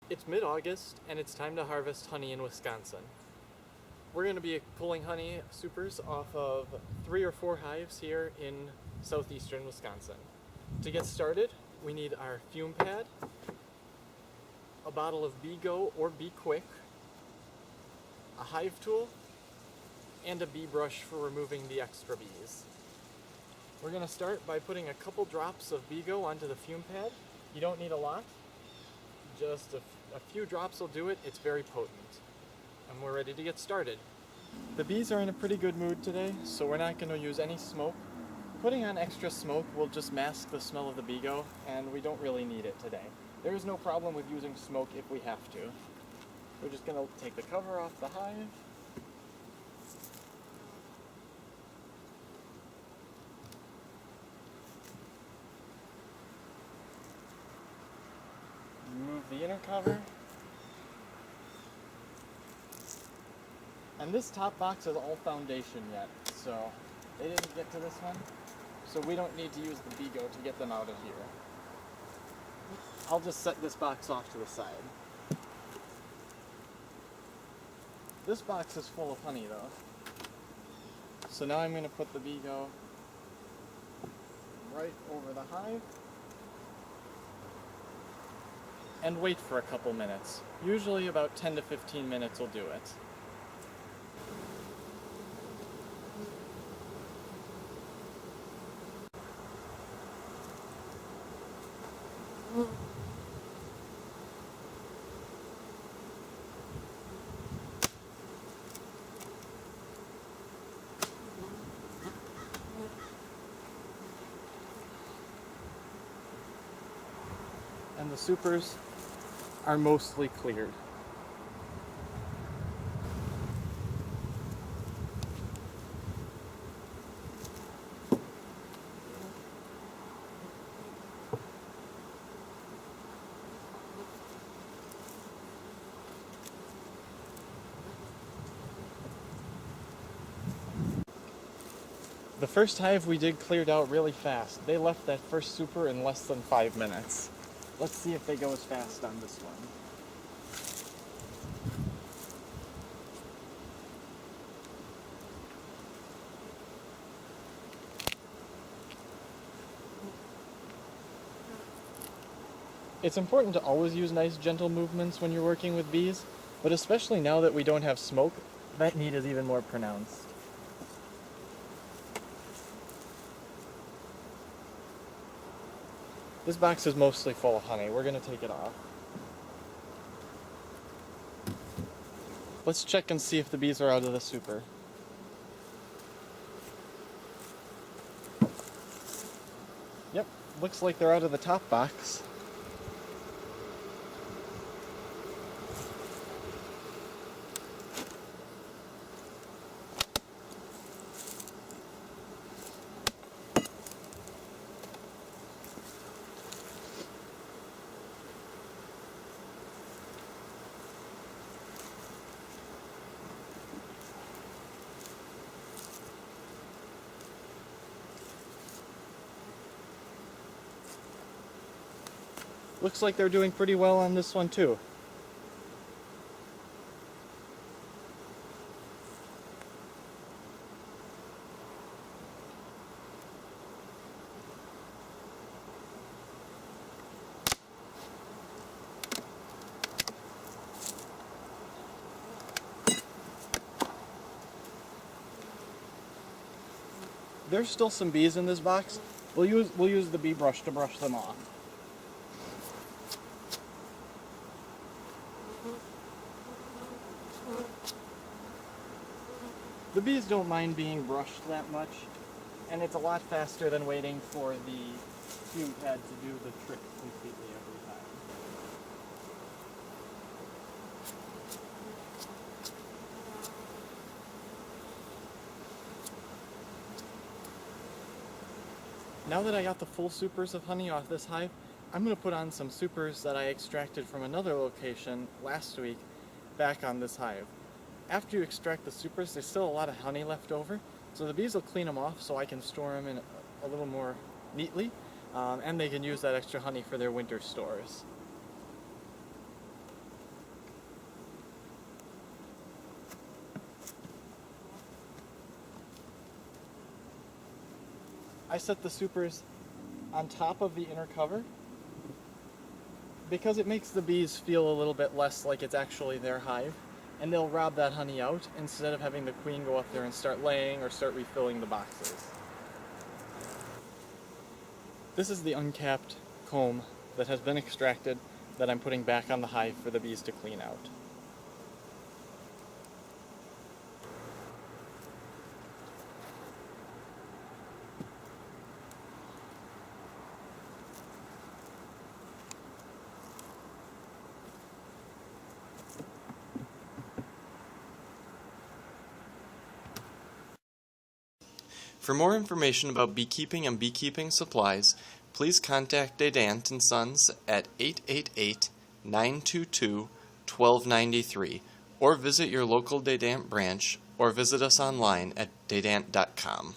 It's mid-August and it's time to harvest honey in Wisconsin. We're going to be pulling honey supers off of 3 or 4 hives here in southeastern Wisconsin. To get started, we need our fume pad, a bottle of Bee Go or Bee Quick, a hive tool, and a bee brush for removing the extra bees. We're going to start by putting a couple drops of Bee Go onto the fume pad. You don't need a lot. Just a few drops will do it. It's very potent. And we're ready to get started. The bees are in a pretty good mood today, so we're not going to use any smoke. Putting on extra smoke will just mask the smell of the Bee Go, and we don't really need it today. There is no problem with using smoke if we have to. We're just going to take the cover off the hive. Remove the inner cover. And this top box is all foundation yet, so they didn't get to this one. So we don't need to use the Bee Go to get them out of here. I'll just set this box off to the side. This box is full of honey though. So now I'm going to put the Bee Go right over the hive and wait for a couple minutes. Usually about 10 to 15 minutes will do it. And the supers are mostly cleared. The first hive we did cleared out really fast. They left that first super in less than 5 minutes. Let's see if they go as fast on this one. It's important to always use nice gentle movements when you're working with bees, but especially now that we don't have smoke, that need is even more pronounced. This box is mostly full of honey. We're going to take it off. Let's check and see if the bees are out of the super. Yep, looks like they're out of the top box. Looks like they're doing pretty well on this one too. There's still some bees in this box. We'll use the bee brush to brush them off. The bees don't mind being brushed that much, and it's a lot faster than waiting for the fume pad to do the trick completely every time. Now that I got the full supers of honey off this hive, I'm going to put on some supers that I extracted from another location last week back on this hive. After you extract the supers, there's still a lot of honey left over, so the bees will clean them off so I can store them in a little more neatly, and they can use that extra honey for their winter stores. I set the supers on top of the inner cover because it makes the bees feel a little bit less like it's actually their hive, and they'll rob that honey out instead of having the queen go up there and start laying or start refilling the boxes. This is the uncapped comb that has been extracted that I'm putting back on the hive for the bees to clean out. For more information about beekeeping and beekeeping supplies, please contact Dedant & Sons at 888-922-1293 or visit your local Dedant branch or visit us online at dedant.com.